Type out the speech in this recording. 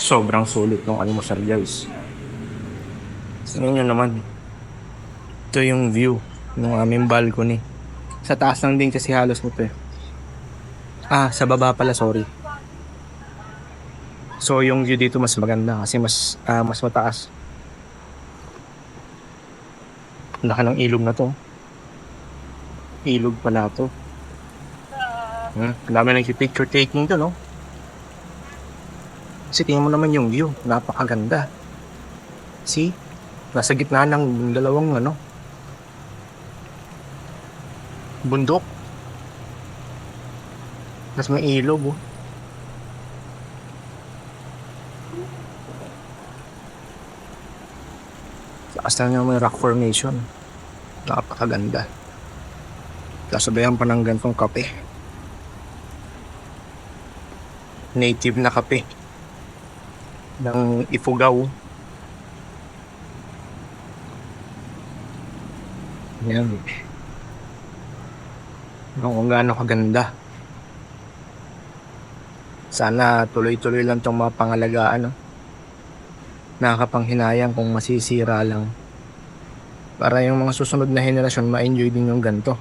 Sobrang sulit ng almusal, guys. Tingnan nyo naman. Ito yung view ng aming balcony. Sa taas lang din kasi halos nito eh. Sa baba pala, sorry. So yung view dito mas maganda kasi mas mataas. Laki ng ilog na to. Ilog pala to. Ang dami nag-picture taking to, no? Kasi tingnan mo naman yung view. Napakaganda. See? Nasa gitna ng dalawang bundok. Tapos may ilog, oh. Taas na naman may rock formation. Napakaganda. Kasabayan pa ng gantong kape. Native na kape. Ng Ifugao. Yan. Kung gaano kaganda. Sana tuloy-tuloy lang itong mga pangalagaan, no? Nakakapanghinayang kung masisira lang. Para yung mga susunod na henerasyon ma-enjoy din yung ganito.